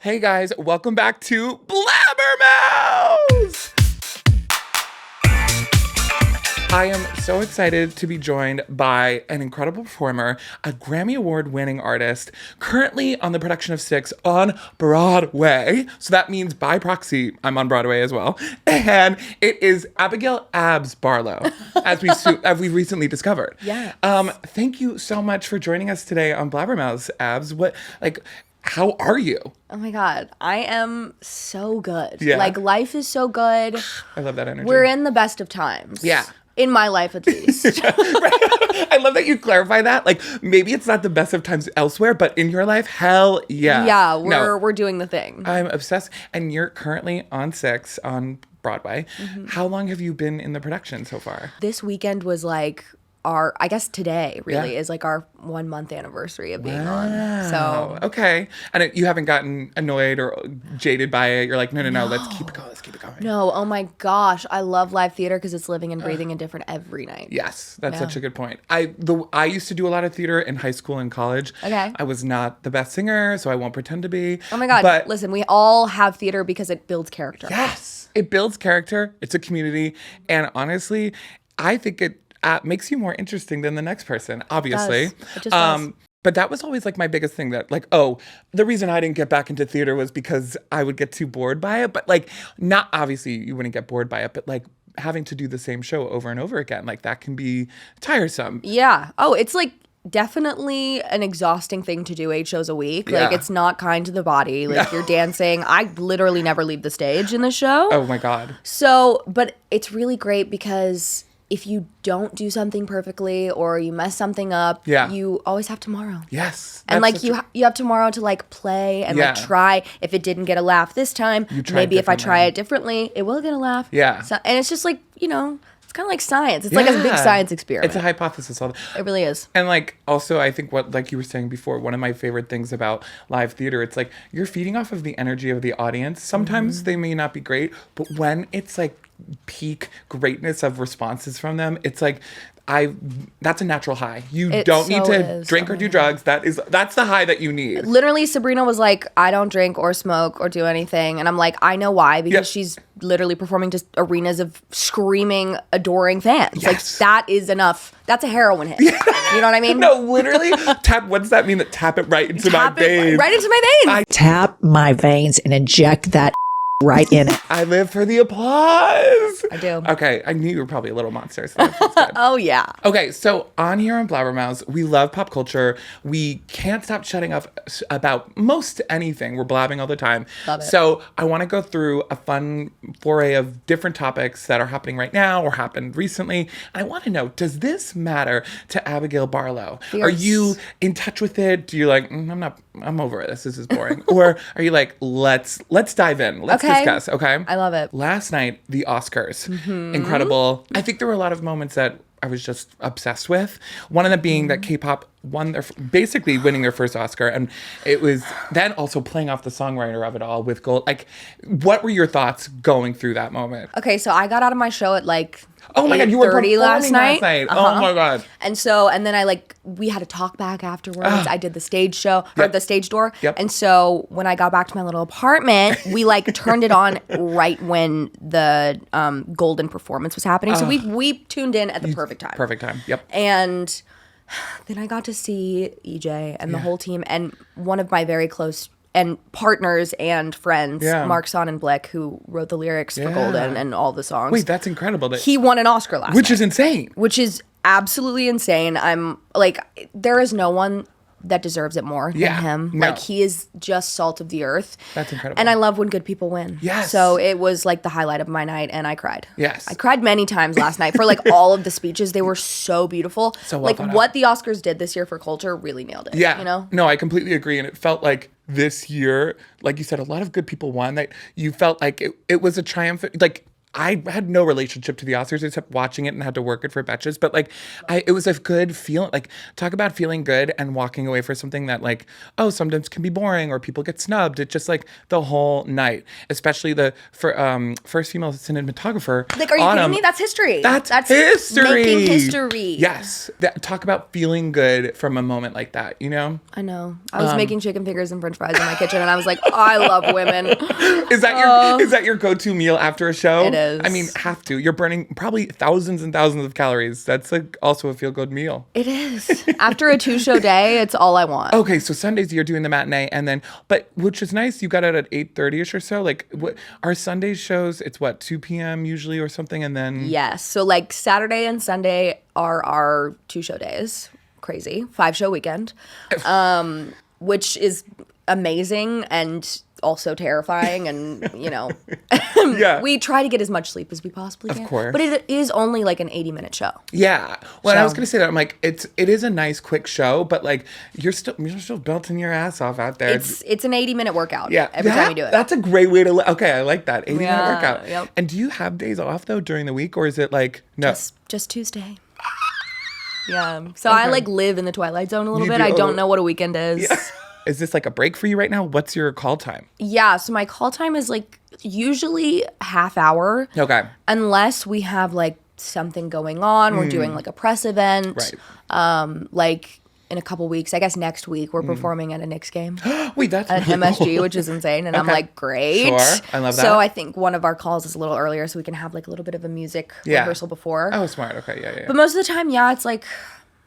Hey guys, welcome back to Blabbermouths! I am so excited to be joined by an incredible performer, a Grammy Award-winning artist, currently on the production of SIX on Broadway. So that means by proxy, I'm on Broadway as well. And it is Abigail Abs Barlow, as we recently discovered. Yeah. Thank you so much for joining us today on Blabbermouths, Abs. How are you? Oh my God. I am so good. Yeah. Like, life is so good. I love that energy. We're in the best of times. Yeah. In my life, at least. I love that you clarify that. Like, maybe it's not the best of times elsewhere, but in your life, hell yeah. Yeah, we're doing the thing. I'm obsessed. And you're currently on SIX on Broadway. Mm-hmm. How long have you been in the production so far? This weekend was like I guess today really is like our 1 month anniversary of being on. So okay. And you haven't gotten annoyed or jaded by it. You're like, no, let's keep it going. Let's keep it going. no, oh my gosh, I love live theater because it's living and breathing and different every night. Yes, that's such a good point. I used to do a lot of theater in high school and college. Okay. I was not the best singer, so I won't pretend to be. Oh my God, but listen, we all have theater because it builds character. yes, it builds character. It's a community, and honestly, I think it makes you more interesting than the next person. Obviously, It just does. But that was always like my biggest thing. That like, oh, the reason I didn't get back into theater was because I would get too bored by it. But like, not obviously you wouldn't get bored by it, but like having to do the same show over and over again, like that can be tiresome. Yeah. Oh, it's like definitely an exhausting thing to do 8 shows a week. Like, Yeah. it's not kind to the body. Like, you're dancing. I literally never leave the stage in the show. Oh my God. So, but it's really great because if you don't do something perfectly or you mess something up, you always have tomorrow. Yes. And like you have tomorrow to like play and like try. If it didn't get a laugh this time, maybe if I try it differently, it will get a laugh. Yeah. So, and it's just like, it's kind of like science. It's like a big science experiment. It's a hypothesis. It really is. And like, also, I think what, like you were saying before, one of my favorite things about live theater, it's like you're feeding off of the energy of the audience. Sometimes they may not be great, but when it's like peak greatness of responses from them, it's like, that's a natural high. You don't need to drink or do drugs. That's the high that you need. Literally, Sabrina was like, I don't drink or smoke or do anything. And I'm like, I know why, because she's literally performing just arenas of screaming, adoring fans. Yes. Like, that is enough. That's a heroin hit. You know what I mean? No, literally. What does that mean? That tap it right into my veins. Right into my veins. Tap my veins and inject that right in it. I live for the applause. I do. Okay, I knew you were probably a little monster. So that feels good. Oh, yeah. Okay, so on here on Blabbermouths, we love pop culture. We can't stop shutting up about most anything. We're blabbing all the time. Love it. So I want to go through a fun foray of different topics that are happening right now or happened recently. And I want to know, does this matter to Abigail Barlow? Fierce. Are you in touch with it? Do you like, I'm over it. This is boring. Or are you like, let's dive in. Let's discuss, okay? I love it. Last night, the Oscars. Incredible. I think there were a lot of moments that I was just obsessed with. One of them being that Kpop won basically winning their first Oscar. And it was then also playing off the songwriter of it all with Gold. Like, what were your thoughts going through that moment? Okay, so I got out of my show at like Oh my God, you were 8:30 performing last night. Oh my God. And then we had a talk back afterwards. I did the stage show, or the stage door. Yep. And so when I got back to my little apartment, we like turned it on right when the golden performance was happening. So we tuned in at the perfect time. Perfect time. Yep. And then I got to see EJ and the whole team and one of my very close and partners and friends, Mark Son and Blick, who wrote the lyrics for Golden and all the songs. Wait, that's incredible. He won an Oscar last Which night. is insane. Which is absolutely insane. I'm like, there is no one that deserves it more than him. No. Like, he is just salt of the earth. That's incredible. And I love when good people win. Yes. So it was like the highlight of my night, and I cried. Yes. I cried many times last night for like all of the speeches. They were so beautiful. So well like thought out. what the Oscars did this year for culture really nailed it. Yeah. You know? No, I completely agree. And it felt like this year, like you said, a lot of good people won. That you felt like it was a triumph. Like, I had no relationship to the Oscars except watching it and had to work it for Betches. But like, it was a good feeling. Like, talk about feeling good and walking away for something that like, oh, sometimes can be boring or people get snubbed. It's just like the whole night, especially the first female cinematographer. Like, are you kidding me? That's history. That's history. Making history. Yes. Talk about feeling good from a moment like that, you know? I know. I was making chicken fingers and french fries in my kitchen and I was like, I love women. Is that your go-to meal after a show? It is. I mean, have to. You're burning probably thousands and thousands of calories. That's like also a feel-good meal. It is. After a 2-show day, it's all I want. Okay, so Sundays you're doing the matinee and then, but which is nice. You got out at 8:30ish or so. Like, what our Sunday shows? It's what, 2 p.m. usually or something, and then Yes. So like Saturday and Sunday are our 2-show days. Crazy 5-show weekend, which is amazing and also terrifying, and you know, yeah. we try to get as much sleep as we possibly can. Of course. But it is only like an 80-minute show. Yeah. Well, So- I was gonna say that I'm like, it is a nice quick show, but like you're still belting your ass off out there. It's an 80-minute workout. Yeah, every time you do it. That's a great way to. Okay, I like that 80-minute Yeah, workout. yep. And do you have days off though during the week, or is it like no? Just Tuesday. Yeah. So I like live in the Twilight Zone a little bit. do? I don't know what a weekend is. Yeah. Is this like a break for you right now? What's your call time? Yeah, so my call time is like usually half hour. Okay. Unless we have like something going on. We're doing like a press event. Right. Like in a couple weeks, I guess next week, we're performing at a Knicks game Wait, that's at really MSG, cool. which is insane. And I'm Okay. like, great. Sure. I love that. So I think one of our calls is a little earlier so we can have like a little bit of a music rehearsal before. Oh, smart. Okay, yeah. But most of the time, yeah, it's like,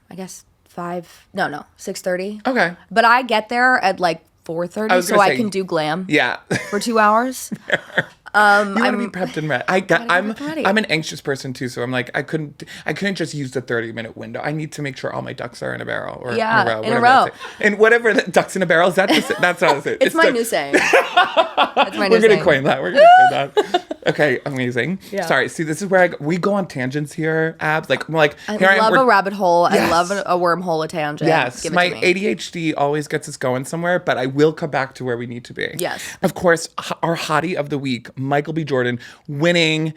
I guess 6:30. Okay. But I get there at like 4:30 was so gonna I say- can do glam Yeah. for 2 hours. You want to be prepped and ready. I'm prepped and ready. I'm an anxious person too, so I'm like I couldn't just use the 30-minute window. I need to make sure all my ducks are in a barrel or Yeah, in a row. in a whatever row. that's it. And whatever ducks in a barrel is that that's not it. It's my new saying. It's my new We're gonna saying. coin that. We're gonna coin that. Okay, amazing. Yeah. Sorry. See, this is where we go on tangents here, Abs. Like I'm like I here love we're- a rabbit hole. Yes. I love a wormhole, a tangent. Yes, Give it my to me. ADHD always gets us going somewhere, but I will come back to where we need to be. Yes. Of course, our hottie of the week, Michael B. Jordan, winning,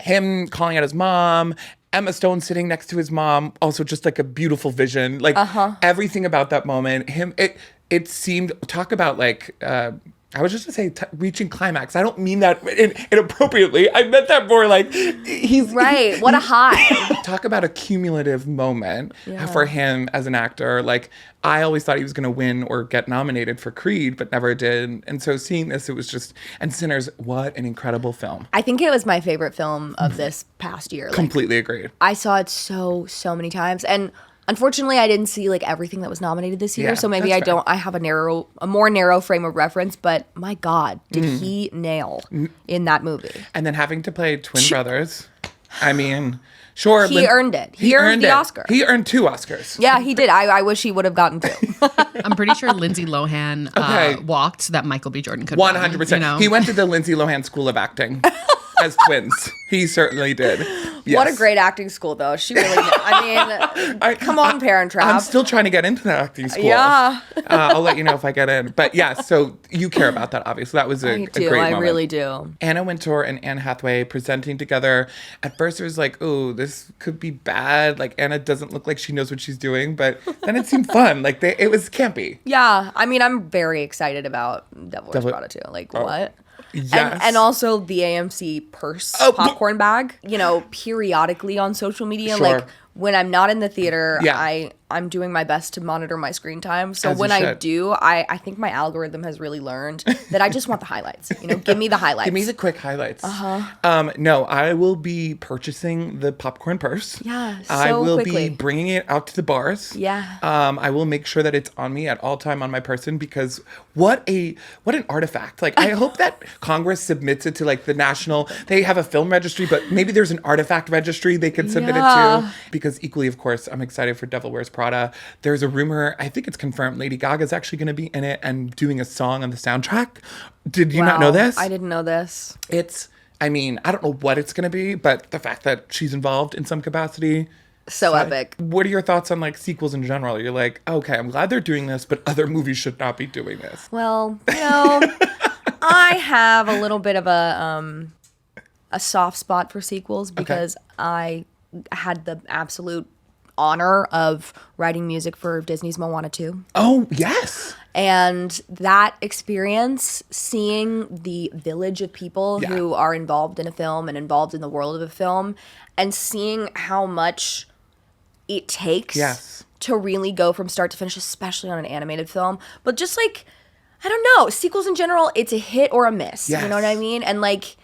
him calling out his mom, Emma Stone sitting next to his mom, also just like a beautiful vision. Like everything about that moment, it seemed, talk about like, I was just gonna say reaching climax. I don't mean that inappropriately. I meant that more like he's Right. What a high. Talk about a cumulative moment for him as an actor. Like I always thought he was going to win or get nominated for Creed, but never did. And so seeing this, it was just, and Sinners, what an incredible film. I think it was my favorite film of this past year. Like, Completely agreed. I saw it so many times, and unfortunately, I didn't see like everything that was nominated this year. Yeah, so maybe that's fair. I have a more narrow frame of reference. But my God, did he nail in that movie? And then having to play twin brothers. I mean, sure. He earned it. He earned the Oscar. He earned 2 Oscars. Yeah, he did. I wish he would have gotten 2. I'm pretty sure Lindsay Lohan Okay. walked so that Michael B. Jordan could 100%. win, you know? He went to the Lindsay Lohan School of Acting as twins. He certainly did. Yes. What a great acting school, though. She really. I mean, come on, Parent Trap. I'm still trying to get into that acting school. Yeah. I'll let you know if I get in. But yeah, so you care about that, obviously. That was a I do. great I moment. really do. Anna Wintour and Anne Hathaway presenting together. At first, it was like, oh, this could be bad. Like, Anna doesn't look like she knows what she's doing. But then it seemed fun. Like, it was campy. Yeah, I mean, I'm very excited about Devil Wears Devil- Prada too. Like, what? Yes. And also the AMC purse popcorn bag. You know, periodically on social media, Sure. like when I'm not in the theater, Yeah. I'm doing my best to monitor my screen time. So As you when I should. do, I think my algorithm has really learned that I just want the highlights. You know, give me the highlights. Give me the quick highlights. No, I will be purchasing the popcorn purse. Yeah, I so will quickly. be bringing it out to the bars. Yeah. I will make sure that it's on me at all time on my person because what an artifact. Like I hope that Congress submits it to like the national. They have a film registry, but maybe there's an artifact registry they could submit it Yeah. to. Because equally, of course, I'm excited for Devil Wears Prada. There's a rumor, I think it's confirmed, Lady Gaga's actually going to be in it and doing a song on the soundtrack. Did you not know Wow, this? I didn't know this. I mean, I don't know what it's going to be, but the fact that she's involved in some capacity. So epic. What are your thoughts on like sequels in general? You're like, okay, I'm glad they're doing this, but other movies should not be doing this. Well, you know, I have a little bit of a a soft spot for sequels because I had the absolute honor of writing music for Disney's Moana 2. Oh, yes. And that experience, seeing the village of people who are involved in a film and involved in the world of a film, and seeing how much it takes to really go from start to finish, especially on an animated film. But just like, I don't know, sequels in general, it's a hit or a miss. You know what I mean? And like,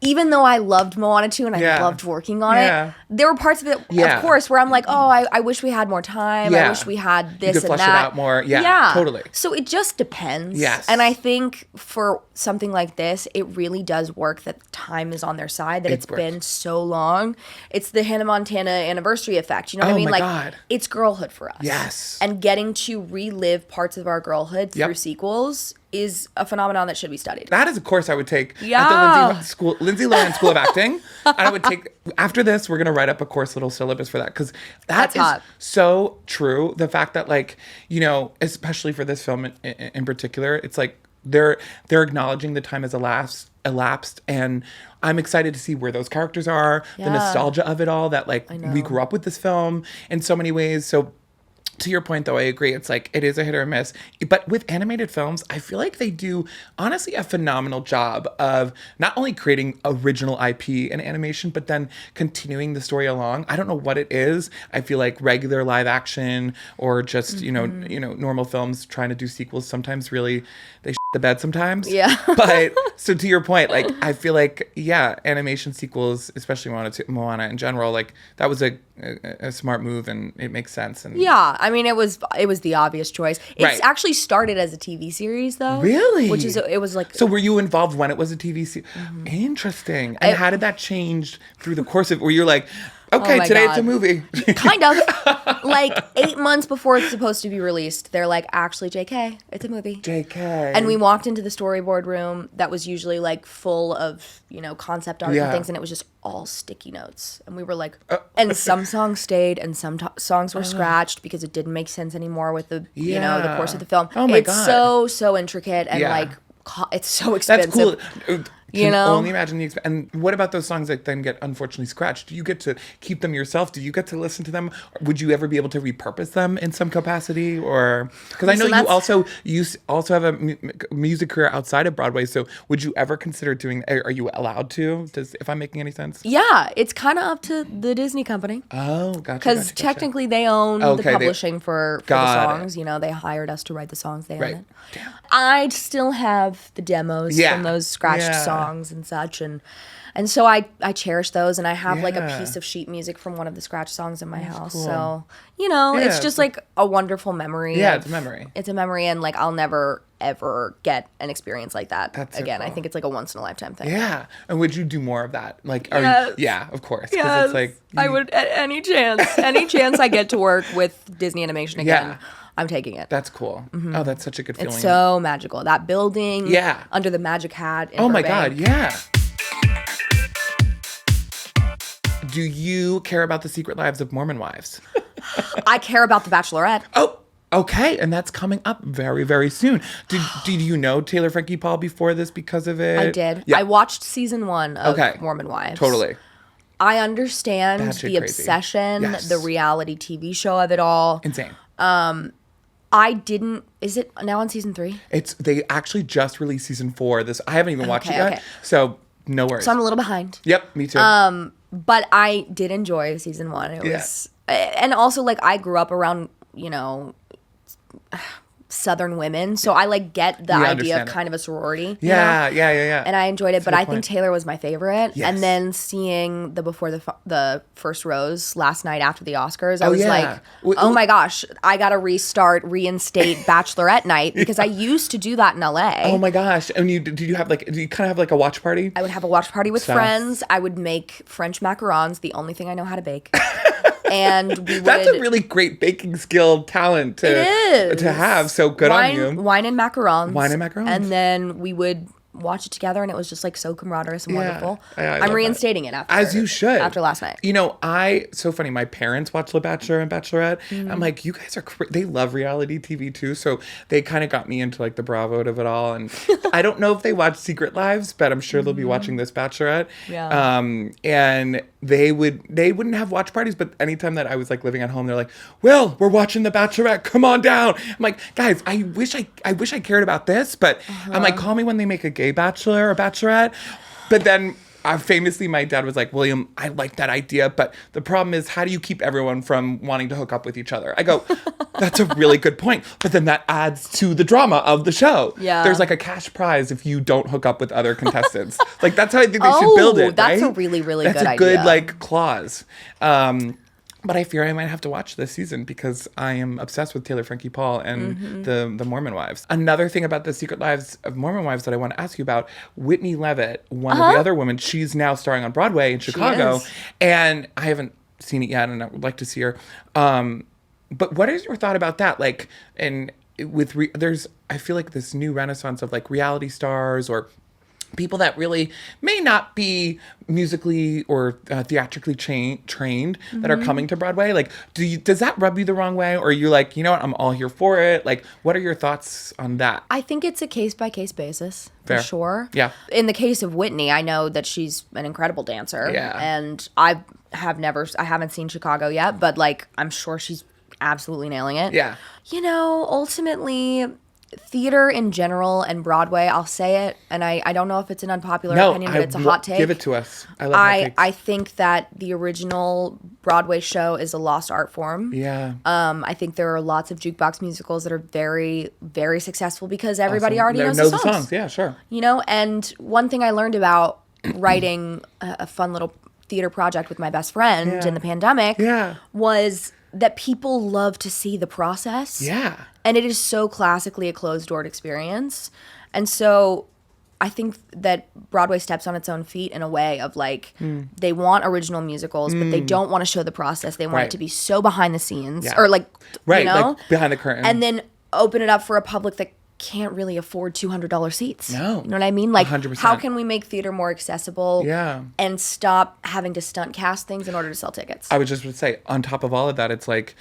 even though I loved Moana 2 and I loved working on it, there were parts of it, of course, where I'm like, oh, I wish we had more time. I wish we had this you could and flesh that. it out more. Yeah, totally. So it just depends. Yes. And I think for something like this, it really does work that time is on their side, that it's been so long. It's the Hannah Montana anniversary effect. You know what I mean? My Like, God. It's girlhood for us. Yes. And getting to relive parts of our girlhood through sequels is a phenomenon that should be studied. That is a course I would take at the Lindsay Lohan School of Acting. And I would take, after this, we're going to write up a course little syllabus for that. Because that's hot. So true. The fact that, like, you know, especially for this film in particular, it's like they're acknowledging the time has elapsed. And I'm excited to see where those characters are, the nostalgia of it all, that, like, we grew up with this film in so many ways. So to your point, though, I agree. It's like, it is a hit or a miss. But with animated films, I feel like they do, honestly, a phenomenal job of not only creating original IP in animation, but then continuing the story along. I don't know what it is. I feel like regular live action or just, you know, normal films trying to do sequels sometimes really, they shit the bed sometimes. Yeah. But, so to your point, like, I feel like, animation sequels, especially Moana in general, like, that was a smart move and it makes sense. And I mean, it was the obvious choice. It's actually started as a TV series, though. Really? Which is, it was like... So were you involved when it was a TV series? Interesting. And how did that change through the course of... Were you like, okay, today it's a movie? Kind of. Like 8 months before it's supposed to be released, they're like, actually, JK, it's a movie. JK. And we walked into the storyboard room that was usually like full of, you know, concept art and things, and it was just all sticky notes. And we were like, and some songs stayed and some songs were scratched because it didn't make sense anymore with the, you know, the course of the film. Oh my God. So intricate and like, it's so expensive. That's cool. You know? Only imagine and what about those songs that then get unfortunately scratched? Do you get to keep them yourself? Do you get to listen to them? Would you ever be able to repurpose them in some capacity? Or because I know you also have a music career outside of Broadway. So would you ever consider doing? Are you allowed to? If I'm making any sense? Yeah, it's kind of up to the Disney company. Oh, gotcha. Because technically they own the publishing for the songs. You know, they hired us to write the songs. They own it. Damn. I still have the demos from those scratched songs and such, and so I cherish those, and I have like a piece of sheet music from one of the scratch songs in my house. Cool. So, you know, it's just like a wonderful memory. Yeah, it's a memory. It's a memory, and like I'll never ever get an experience like that again. So cool. I think it's like a once in a lifetime thing. Yeah. And would you do more of that? Like, of course. Yes. It's like I would at any chance I get to work with Disney animation again. Yeah. I'm taking it. That's cool. Mm-hmm. Oh, that's such a good feeling. It's so magical. That building under the magic hat in my Burbank. God, yeah. Do you care about the secret lives of Mormon wives? I care about The Bachelorette. Oh, okay. And that's coming up very, very soon. Did you know Taylor Frankie Paul before this because of it? I did. Yeah. I watched season 1 of Mormon Wives. Totally. I understand the obsession, the reality TV show of it all. Insane. I didn't. Is it now on season 3? They actually just released season 4. I haven't even watched it yet. So no worries. So I'm a little behind. Yep, me too. But I did enjoy season 1. It was, and also like I grew up around, you know, Southern women, so I like get the idea of kind of a sorority. Yeah. And I enjoyed it, but I think Taylor was my favorite. Yes. And then seeing the Before the First Rose last night after the Oscars, I was like, oh my gosh, I gotta reinstate Bachelorette night because I used to do that in LA. Oh my gosh! And do you kind of have like a watch party? I would have a watch party with friends. I would make French macarons, the only thing I know how to bake. And we would, that's a really great baking skill talent to have. So good on you. Wine and macarons. Wine and macarons. And then we would watch it together, and it was just like so camaraderie and wonderful. I I'm love reinstating it after. As you should. After last night. You know, so funny. My parents watch Le Bachelor and Bachelorette. I'm like, you guys are they love reality TV too. So they kind of got me into like the Bravo of it all. And I don't know if they watch Secret Lives, but I'm sure they'll be watching this Bachelorette. Yeah. And they wouldn't have watch parties, but anytime that I was like living at home, they're like, well, we're watching the Bachelorette. Come on down. I'm like, guys, I wish I cared about this, but I'm like, call me when they make a gay bachelor or bachelorette. But then famously, my dad was like, William, I like that idea, but the problem is, how do you keep everyone from wanting to hook up with each other? I go, that's a really good point. But then that adds to the drama of the show. Yeah. There's like a cash prize if you don't hook up with other contestants. Like, that's how I think they should build it, that's right? a really, really that's good a good, idea. like, clause. But I fear I might have to watch this season because I am obsessed with Taylor Frankie Paul and the Mormon wives. Another thing about the Secret Lives of Mormon Wives that I want to ask you about, Whitney Levitt, one of the other women, she's now starring on Broadway in Chicago. And I haven't seen it yet, and I would like to see her. But what is your thought about that? Like, and there's, I feel like this new renaissance of like reality stars or people that really may not be musically or theatrically trained that are coming to Broadway. Like, does that rub you the wrong way? Or are you like, you know what, I'm all here for it? Like, what are your thoughts on that? I think it's a case-by-case basis, Fair. for sure. Yeah. In the case of Whitney, I know that she's an incredible dancer. Yeah. And I haven't seen Chicago yet, but, like, I'm sure she's absolutely nailing it. Yeah. You know, ultimately, theater in general and Broadway, I'll say it, and I don't know if it's an unpopular opinion, but it's a hot take. Give it to us. I love hot takes. I think that the original Broadway show is a lost art form. Yeah. I think there are lots of jukebox musicals that are very, very successful because everybody Awesome. already knows the songs. Yeah, sure. You know, and one thing I learned about writing a fun little theater project with my best friend in the pandemic was that people love to see the process. Yeah. And it is so classically a closed-door experience. And so I think that Broadway steps on its own feet in a way of like, they want original musicals, but they don't want to show the process. They want it to be so behind the scenes or like, you know? Like behind the curtain. And then open it up for a public that can't really afford $200 seats. No. You know what I mean? Like, 100%. how can we make theater more accessible and stop having to stunt cast things in order to sell tickets? I was just going to say, on top of all of that, it's like,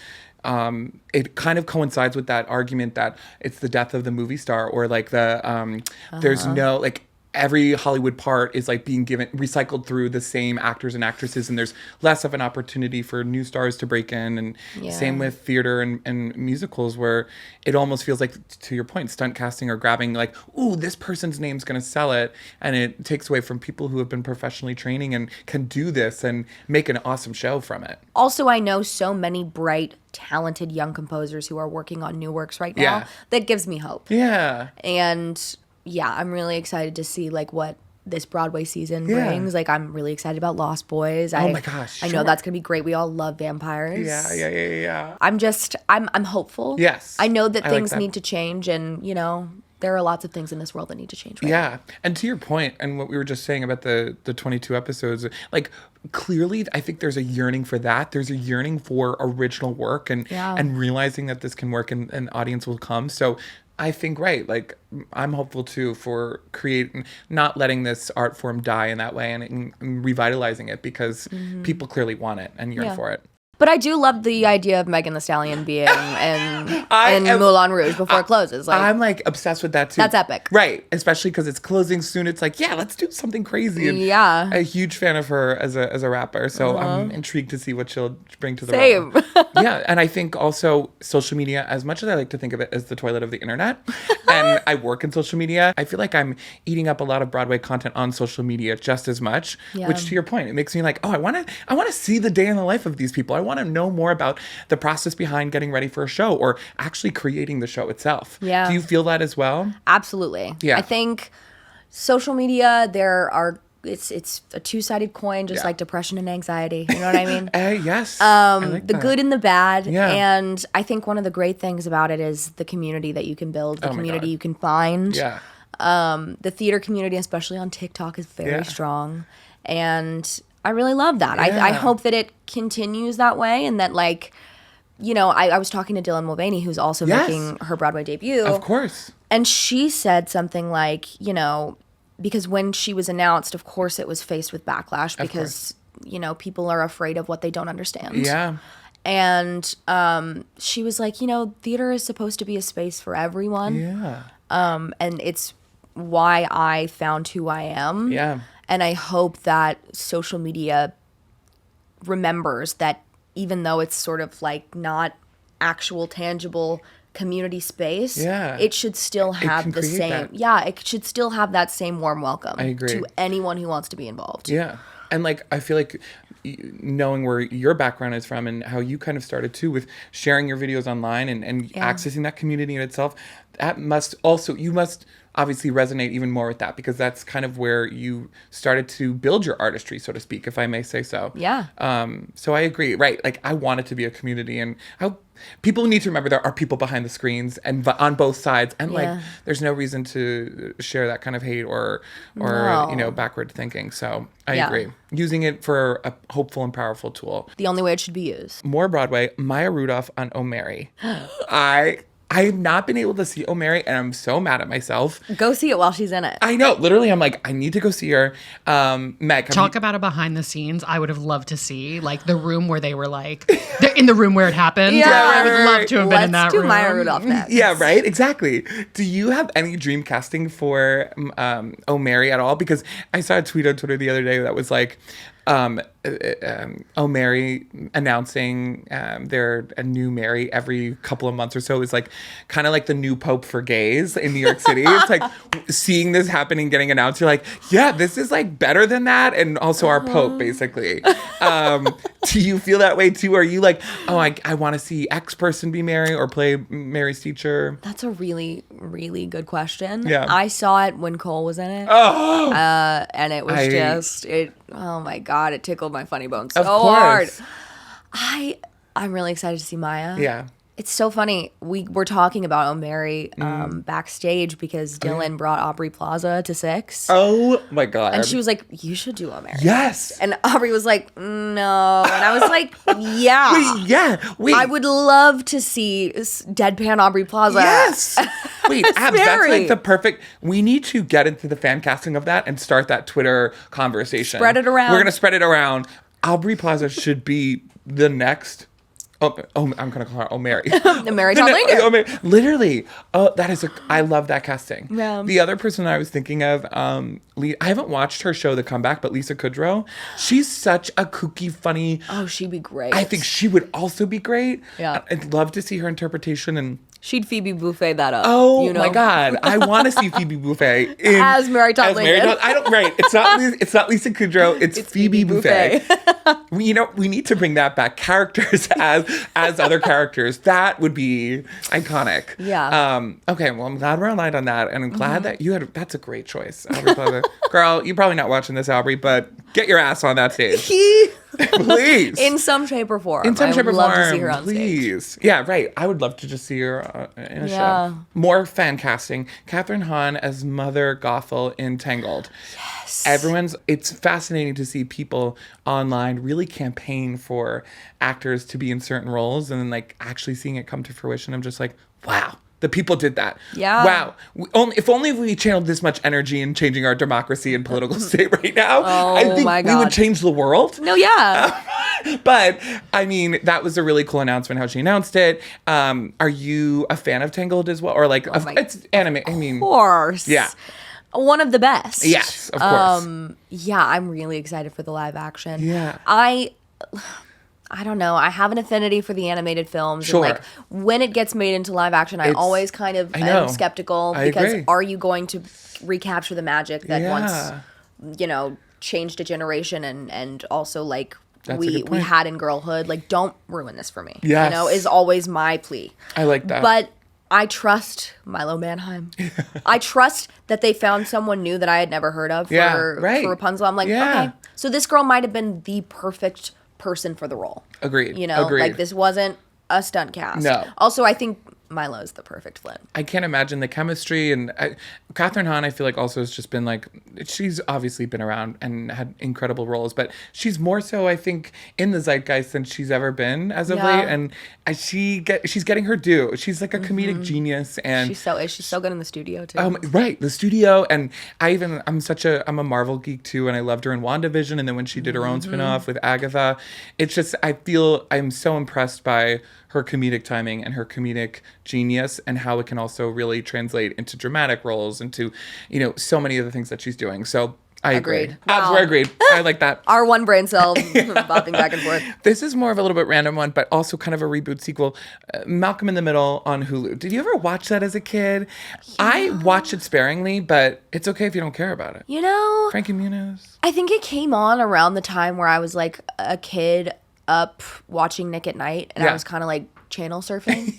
it kind of coincides with that argument that it's the death of the movie star, or like there's no, like, every Hollywood part is like being recycled through the same actors and actresses, and there's less of an opportunity for new stars to break in. And same with theater and musicals, where it almost feels like, to your point, stunt casting or grabbing like, ooh, this person's name's going to sell it. And it takes away from people who have been professionally training and can do this and make an awesome show from it. Also, I know so many bright, talented young composers who are working on new works right now. Yeah. That gives me hope. Yeah. And yeah, I'm really excited to see like what this Broadway season brings. Like, I'm really excited about Lost Boys. Oh my gosh. I know that's gonna be great. We all love vampires. Yeah. I'm hopeful. Yes. I know that I like things that. need to change, and you know, there are lots of things in this world that need to change. Right Yeah. now. And to your point, and what we were just saying about the 22 episodes, like, clearly I think there's a yearning for that. There's a yearning for original work and realizing that this can work and an audience will come. So I think, like, I'm hopeful too for not letting this art form die in that way, and revitalizing it, because people clearly want it and yearn for it. But I do love the idea of Megan Thee Stallion being in Moulin Rouge before it closes. Like, I'm like obsessed with that too. That's epic. Right. Especially because it's closing soon. It's like, yeah, let's do something crazy. And a huge fan of her as a rapper. So I'm intrigued to see what she'll bring to the role. Yeah. And I think also social media, as much as I like to think of it as the toilet of the internet, and I work in social media, I feel like I'm eating up a lot of Broadway content on social media just as much, which, to your point, it makes me like, oh, I want to see the day in the life of these people. I want to know more about the process behind getting ready for a show or actually creating the show itself. Yeah. Do you feel that as well? Absolutely. Yeah. I think social media, it's a two-sided coin, just like depression and anxiety. You know what I mean? Yes. I like the that. good and the bad. Yeah. And I think one of the great things about it is the community that you can build, the community you can find. Yeah. The theater community, especially on TikTok, is very strong. And I really love that. I hope that it continues that way, and that, like, you know, I was talking to Dylan Mulvaney, who's also making her Broadway debut. Of course. And she said something like, you know, because when she was announced, of course it was faced with backlash because, you know, people are afraid of what they don't understand. Yeah. And she was like, you know, theater is supposed to be a space for everyone. Yeah. And it's why I found who I am. Yeah. And I hope that social media remembers that even though it's sort of like not actual tangible community space, it should still have the same it should still have that same warm welcome. I agree. To anyone who wants to be involved. Yeah. And like, I feel like knowing where your background is from and how you kind of started too with sharing your videos online and accessing that community in itself, that must also, you must obviously resonate even more with that, because that's kind of where you started to build your artistry, so to speak, if I may say so. Yeah. So I agree. Right. Like, I want it to be a community, and how people need to remember there are people behind the screens and on both sides. And like, there's no reason to share that kind of hate or you know, backward thinking. So I agree. Using it for a hopeful and powerful tool. The only way it should be used. More Broadway, Maya Rudolph on Oh Mary. I have not been able to see Oh Mary, and I'm so mad at myself. Go see it while she's in it. I know. Literally, I'm like, I need to go see her. Meg. Talk about a behind the scenes. I would have loved to see, like, the room where they were like, they're in the room where it happened. Yeah, I would love to have been in that Let's do room. Maya Rudolph next. Yeah, right? Exactly. Do you have any dream casting for Oh Mary at all? Because I saw a tweet on Twitter the other day that was like, Oh Mary announcing they're a new Mary every couple of months or so is like kind of like the new Pope for gays in New York City. It's like seeing this happening, getting announced, you're like, yeah, this is like better than that, and also our Pope, basically. Do you feel that way too? Are you like, oh, I want to see X person be Mary or play Mary's teacher? That's a really, really good question. Yeah. I saw it when Cole was in it. Oh, And it was oh my God, it tickled my funny bone so of course. hard. I'm really excited to see Maya. Yeah. It's so funny. We were talking about Oh Mary backstage because Dylan brought Aubrey Plaza to SIX. Oh my God. And she was like, you should do Oh Mary. Yes. And Aubrey was like, no. And I was like, yeah. Wait. I would love to see deadpan Aubrey Plaza. Yes. Wait, Abs, that's Mary. like the perfect. We need to get into the fan casting of that and start that Twitter conversation. Spread it around. We're going to spread it around. Aubrey Plaza should be the next. Oh, I'm gonna call her Oh Mary. Mary Todd Linger. Oh, Mary. Literally. Oh, that is I love that casting. Yeah. The other person I was thinking of, I haven't watched her show The Comeback, but Lisa Kudrow. She's such a kooky, funny. Oh, she'd be great. I think she would also be great. Yeah. I'd love to see her interpretation and. She'd Phoebe Buffet that up. Oh you know? my God! I want to see Phoebe Buffet As Mary Todd Lincoln. I don't. Right? It's not Lisa Kudrow. It's Phoebe Buffet. We need to bring that back. Characters as other characters. That would be iconic. Yeah. Okay. Well, I'm glad we're aligned on that, and I'm glad that you had. That's a great choice, Aubrey Plaza. Girl, you're probably not watching this, Aubrey, but get your ass on that stage. Please. In some shape or form. In some shape or form. I would love to see her on please. stage. Yeah, right. I would love to just see her in a show. More fan casting. Katherine Hahn as Mother Gothel in Tangled. Yes. It's fascinating to see people online really campaign for actors to be in certain roles and then like actually seeing it come to fruition. I'm just like, wow. The people did that. Yeah. Wow. If only we channeled this much energy in changing our democracy and political state right now, I think we would change the world. No, yeah. But, I mean, that was a really cool announcement, how she announced it. Are you a fan of Tangled as well? Or, like, it's anime. I mean, of course. Yeah. One of the best. Yes, of course. Yeah, I'm really excited for the live action. Yeah. I don't know. I have an affinity for the animated films. Sure. And like when it gets made into live action, I always kind of am skeptical because agree. Are you going to recapture the magic that once, changed a generation and also like we had in girlhood? Like, don't ruin this for me. Yes. Is always my plea. I like that. But I trust Milo Manheim. I trust that they found someone new that I had never heard of for Rapunzel. I'm like, okay. So this girl might have been the perfect person for the role. Agreed. Like this wasn't a stunt cast. No. Also, I think Milo's the perfect flip. I can't imagine the chemistry. And Catherine Hahn, I feel like also has just been like, she's obviously been around and had incredible roles, but she's more so, I think, in the zeitgeist than she's ever been as of late. And she's getting her due. She's like a comedic genius. And She's so good in the studio too. Right, the studio. And I'm a Marvel geek too, and I loved her in WandaVision, and then when she did her own spinoff with Agatha, it's just, I feel I'm so impressed by her comedic timing and her comedic genius, and how it can also really translate into dramatic roles, into, so many of the things that she's doing. So I agree. Wow. We're agreed. I like that. Our one brain cell bopping back and forth. This is more of a little bit random one, but also kind of a reboot sequel. Malcolm in the Middle on Hulu. Did you ever watch that as a kid? Yeah. I watched it sparingly, but it's okay if you don't care about it. Frankie Muniz. I think it came on around the time where I was like a kid up watching Nick at Night, and I was kind of like channel surfing.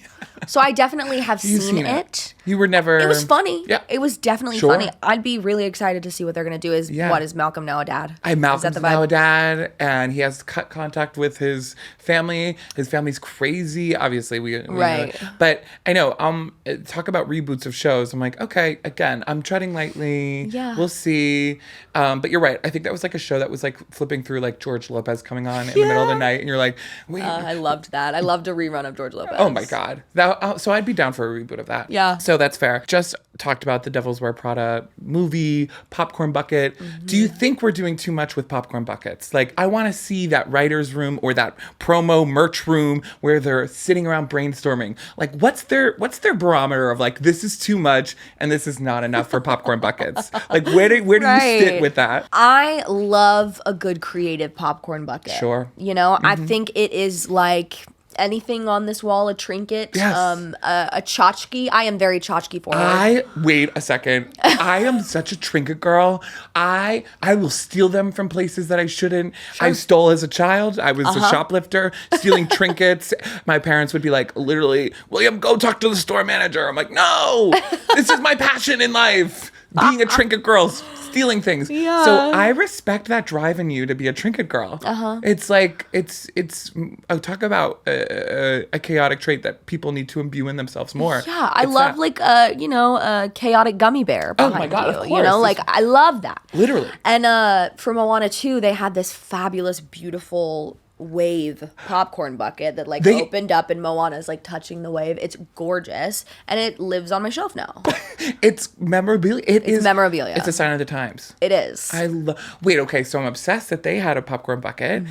So I definitely have seen it. You were never... It was funny. Yeah. It was definitely funny. I'd be really excited to see what they're going to do. Is Malcolm now a dad? Malcolm's now a dad, and he has cut contact with his family. His family's crazy. Obviously, we know. But I know, talk about reboots of shows. I'm like, okay, again, I'm treading lightly. Yeah. We'll see. But you're right. I think that was like a show that was like flipping through like George Lopez coming on in the middle of the night, and you're like, wait. I loved that. I loved a rerun of George Lopez. Oh my God. So I'd be down for a reboot of that. Yeah. So that's fair. Just talked about the Devil Wears Prada movie, popcorn bucket. Do you think we're doing too much with popcorn buckets? Like, I want to see that writer's room or that promo merch room where they're sitting around brainstorming. Like, what's their barometer of like, this is too much and this is not enough for popcorn buckets? Like, where do you sit with that? I love a good creative popcorn bucket. Sure. I think it is like anything on this wall, a trinket, a tchotchke. I am very tchotchke forward. Wait a second. I am such a trinket girl. I will steal them from places that I shouldn't. Sure. I stole as a child. I was a shoplifter, stealing trinkets. My parents would be like, literally, William, go talk to the store manager. I'm like, no, this is my passion in life. Being a trinket girl, stealing things. Yeah. So I respect that drive in you to be a trinket girl. It's like, talk about a chaotic trait that people need to imbue in themselves more. Yeah, I love a chaotic gummy bear behind my God, you. of course. I love that. Literally. And for Moana 2, they had this fabulous, beautiful wave popcorn bucket that opened up, and Moana's like touching the wave. It's gorgeous, and it lives on my shelf now. It's memorabilia. It's memorabilia. It's a sign of the times. It is. Wait, okay, so I'm obsessed that they had a popcorn bucket.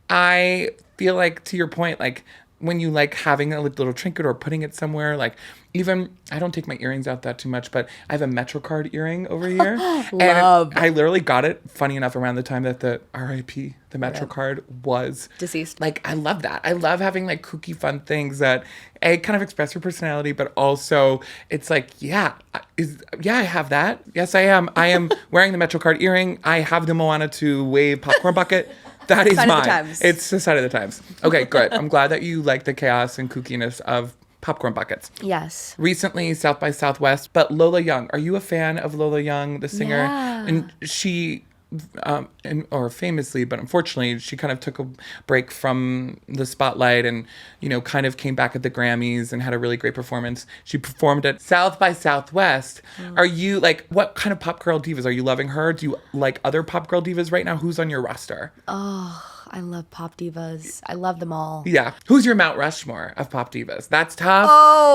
I feel like, to your point, like when you like having a little trinket or putting it somewhere, like even, I don't take my earrings out that too much, but I have a MetroCard earring over here. Love. And I literally got it, funny enough, around the time that the RIP, the MetroCard was deceased. Like, I love that. I love having like kooky, fun things that kind of express your personality, but also it's like, I have that. Yes, I am. I am wearing the MetroCard earring. I have the Moana 2 wave popcorn bucket. That is mine. It's the side of the times. Okay, good. I'm glad that you like the chaos and kookiness of popcorn buckets. Yes. Recently, South by Southwest, but Lola Young. Are you a fan of Lola Young, the singer? Yeah. And she, or famously, but unfortunately, she kind of took a break from the spotlight and, kind of came back at the Grammys and had a really great performance. She performed at South by Southwest. Are you, like, what kind of pop girl divas? Are you loving her? Do you like other pop girl divas right now? Who's on your roster? Oh, I love pop divas. I love them all. Yeah. Who's your Mount Rushmore of pop divas? That's tough,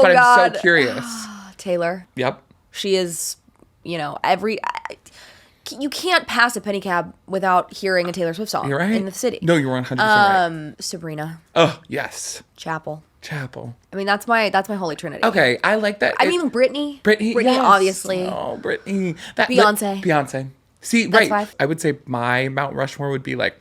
but God. I'm so curious. Taylor. Yep. She is, you can't pass a pedicab without hearing a Taylor Swift song. You're right. In the city. No, you're 100% right. Sabrina. Oh, yes. Chapel. I mean, that's my holy trinity. Okay, I like that. I mean, Britney. Britney, yes. Obviously. Oh, Britney. Beyonce. See, that's right. 5. I would say my Mount Rushmore would be like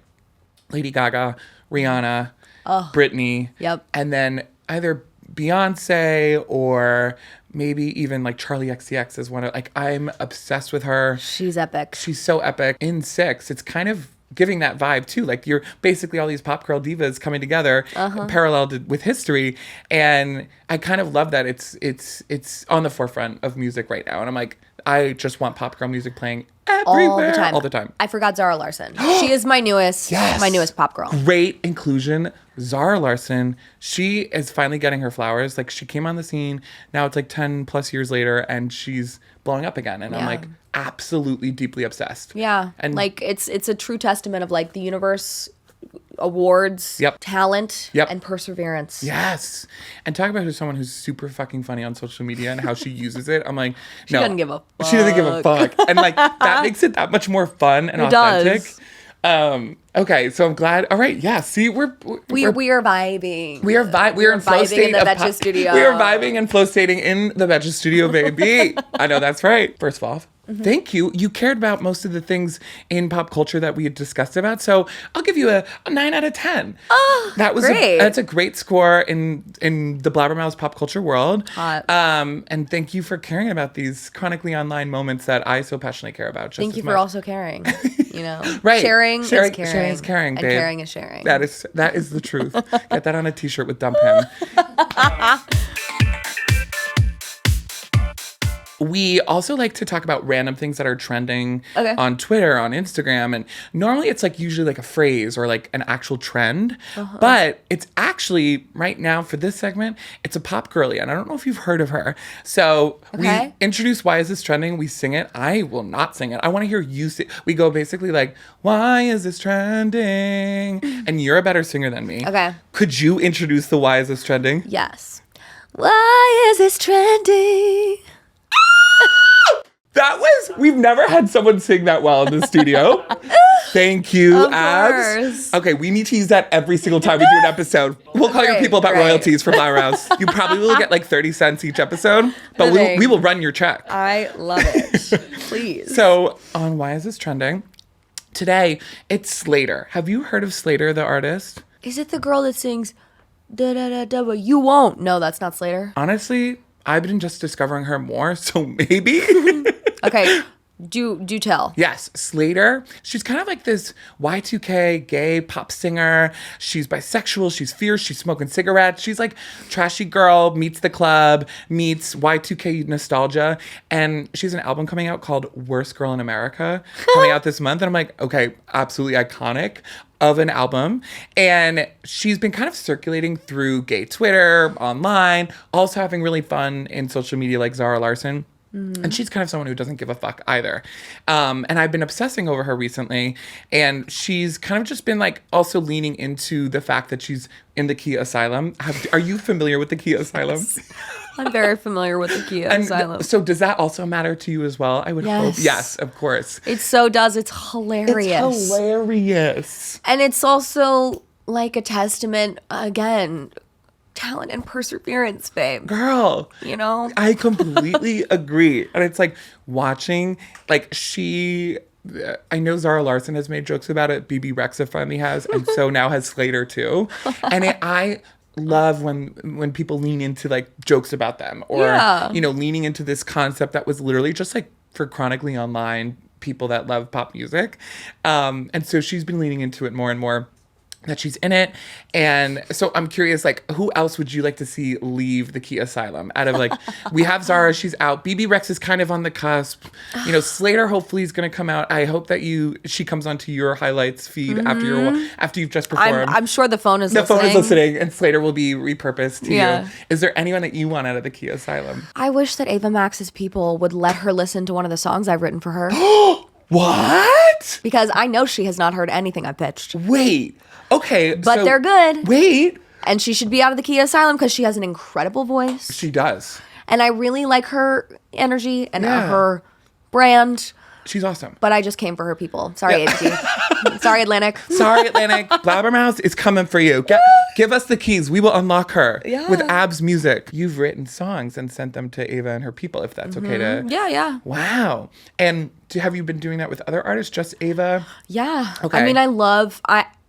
Lady Gaga, Rihanna, Britney. Yep. And then either Beyonce or maybe even like Charlie XCX is one of, like, I'm obsessed with her. She's epic. She's so epic. In SIX, it's kind of giving that vibe too. Like, you're basically all these pop girl divas coming together, paralleled with history. And I kind of love that it's on the forefront of music right now. And I'm like, I just want pop girl music playing everywhere. All the time. I forgot Zara Larsson. She is my newest pop girl. Great inclusion. Zara Larsson, she is finally getting her flowers. Like, she came on the scene. Now it's like 10 plus years later, and she's blowing up again. And I'm like absolutely deeply obsessed. Yeah. And like, it's a true testament of like the universe awards talent and perseverance. Yes. And talk about someone who's super fucking funny on social media and how she uses it. I'm like, she doesn't give a fuck. She doesn't give a fuck. And like, that makes it that much more fun and authentic. Does. Okay, so I'm glad. All right, yeah. See, we are vibing. We are in flow state in the Betches studio. We are vibing and flow stating in the Betches studio, baby. I know that's right. First of all, thank you. You cared about most of the things in pop culture that we had discussed about, so I'll give you a 9 out of 10. Oh, that was great. That's a great score in the Blabbermouths pop culture world. Hot. And thank you for caring about these chronically online moments that I so passionately care about. Thank you for also caring. You know, right? Sharing is caring. Sharing is caring, and babe. Caring is sharing. That is the truth. Get that on a t-shirt with Dump Him. We also like to talk about random things that are trending on Twitter, on Instagram. And normally it's like usually like a phrase or like an actual trend. But it's actually right now for this segment, it's a pop girly. And I don't know if you've heard of her. So we introduce Why Is This Trending? We sing it. I will not sing it. I want to hear you sing. We go basically like, why is this trending? And you're a better singer than me. Okay. Could you introduce the Why Is This Trending? Yes. Why is this trending? We've never had someone sing that well in the studio. Thank you, of Abs. Course. Okay, we need to use that every single time we do an episode. We'll call your people about royalties for Blabbermouths. You probably will get like 30 cents each episode, but we will run your check. I love it. Please. So, on Why Is This Trending? Today, it's Slater. Have you heard of Slater, the artist? Is it the girl that sings, da-da-da-da, but you won't? No, that's not Slater. Honestly, I've been just discovering her more, so maybe. Okay, do tell. Yes, Slater. She's kind of like this Y2K gay pop singer. She's bisexual. She's fierce. She's smoking cigarettes. She's like trashy girl meets the club, meets Y2K nostalgia. And she's an album coming out called Worst Girl in America coming out this month. And I'm like, okay, absolutely iconic of an album. And she's been kind of circulating through gay Twitter, online, also having really fun in social media like Zara Larsson. And she's kind of someone who doesn't give a fuck either. And I've been obsessing over her recently. And she's kind of just been like also leaning into the fact that she's in the khia asylum. Are you familiar with the khia asylum? Yes. I'm very familiar with the khia asylum. So does that also matter to you as well? I would hope. Yes, of course. It so does. It's hilarious. It's hilarious. And it's also like a testament, again, talent and perseverance, babe. Girl. You know? I completely agree. And it's like watching, like I know Zara Larsson has made jokes about it. BB Rexa finally has. And so now has Slater too. And I love when people lean into like jokes about them or, you know, leaning into this concept that was literally just like for chronically online people that love pop music. And so she's been leaning into it more and more. That she's in it. And so I'm curious, like, who else would you like to see leave the khia asylum? Out of like, we have Zara, she's out. BB Rex is kind of on the cusp. You know, Slater hopefully is going to come out. I hope that she comes onto your highlights feed after you've just performed. I'm sure the phone is listening. The phone is listening and Slater will be repurposed to you. Is there anyone that you want out of the khia asylum? I wish that Ava Max's people would let her listen to one of the songs I've written for her. What? Because I know she has not heard anything I pitched. Wait. Okay. But they're good. Wait. And she should be out of the khia asylum because she has an incredible voice. She does. And I really like her energy and her brand. She's awesome. But I just came for her people. Sorry, ABC. Sorry, Atlantic. Sorry, Atlantic. Blabbermouths is coming for you. Give us the keys. We will unlock her with Ab's music. You've written songs and sent them to Ava and her people, if that's okay to... Yeah. Wow. And have you been doing that with other artists, just Ava? Yeah. Okay. I mean,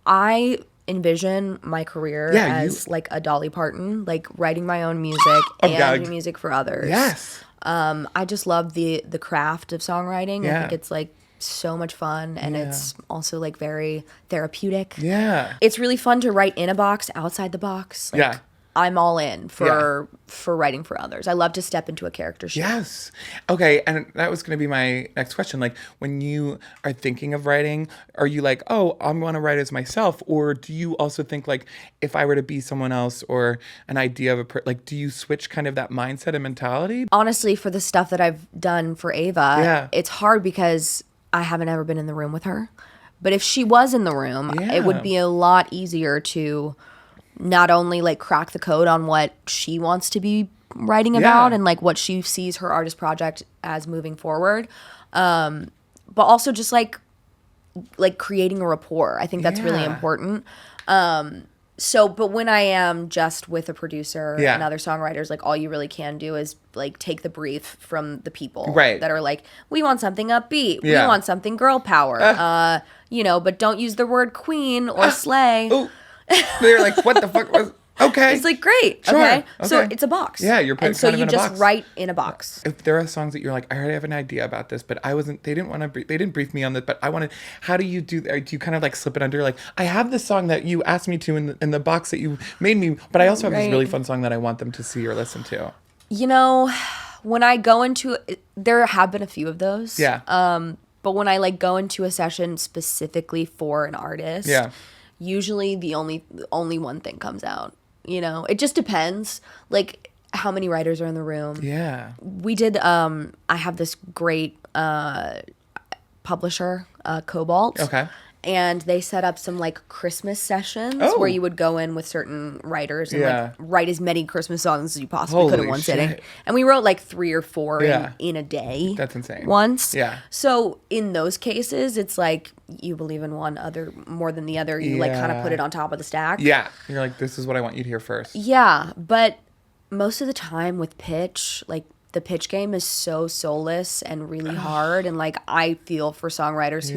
I envision my career as like a Dolly Parton, like writing my own music and doing music for others. Yes. I just love the craft of songwriting. Yeah. I think it's like so much fun and it's also like very therapeutic. Yeah. It's really fun to write in a box, outside the box. Like, I'm all in for writing for others. I love to step into a character's shoe. Yes. Okay, and that was going to be my next question. Like, when you are thinking of writing, are you like, oh, I'm going to write as myself? Or do you also think, like, if I were to be someone else or an idea of like, do you switch kind of that mindset and mentality? Honestly, for the stuff that I've done for Ava, it's hard because I haven't ever been in the room with her. But if she was in the room, it would be a lot easier to not only like crack the code on what she wants to be writing about and like what she sees her artist project as moving forward, but also just like creating a rapport. I think that's really important. But when I am just with a producer and other songwriters, like all you really can do is like take the brief from the people that are like, we want something upbeat, we want something girl power, but don't use the word queen or slay. They're like, what the fuck was... Okay. It's like, great. Sure. Okay. So it's a box. Yeah, you're putting and so kind of you in a just box. write in a box. If there are songs that you're like, I already have an idea about this, but they didn't brief me on that, but I wanted, how do you do that? Do you kind of like slip it under, like, I have this song that you asked me to in the box that you made me, but I also have this really fun song that I want them to see or listen to. You know, when I go into it, there have been a few of those. Yeah. But when I like go into a session specifically for an artist, usually the only one thing comes out. You know, it just depends, like how many writers are in the room. Yeah. We did. I have this great publisher, Cobalt. Okay. And they set up some like Christmas sessions where you would go in with certain writers and like write as many Christmas songs as you possibly could in one sitting. And we wrote like 3 or 4 in a day. That's insane. Once. Yeah. So in those cases, it's like you believe in one other more than the other. You like kind of put it on top of the stack. Yeah. You're like, this is what I want you to hear first. Yeah. But most of the time with pitch, like the pitch game is so soulless and really hard. And like I feel for songwriters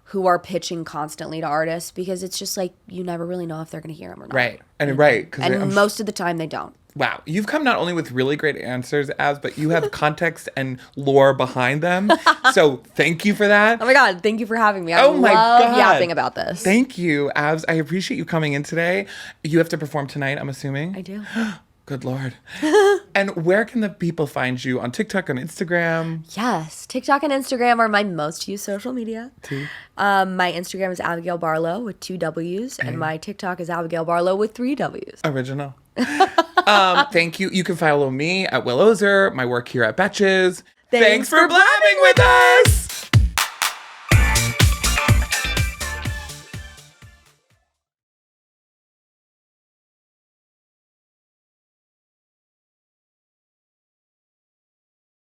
who are pitching constantly to artists because it's just like you never really know if they're going to hear them or not. Right. And most of the time they don't. Wow. You've come not only with really great answers, Abs, but you have context and lore behind them. So thank you for that. Oh my God. Thank you for having me. I love yapping about this. Thank you, Abs. I appreciate you coming in today. You have to perform tonight, I'm assuming. I do. Good Lord. And where can the people find you? On TikTok, on Instagram? Yes. TikTok and Instagram are my most used social media. My Instagram is Abigail Barlow with 2 W's. And my TikTok is Abigail Barlow with 3 W's. Original. Thank you. You can follow me at Will Ozer, my work here at Betches. Thanks for blabbing with us.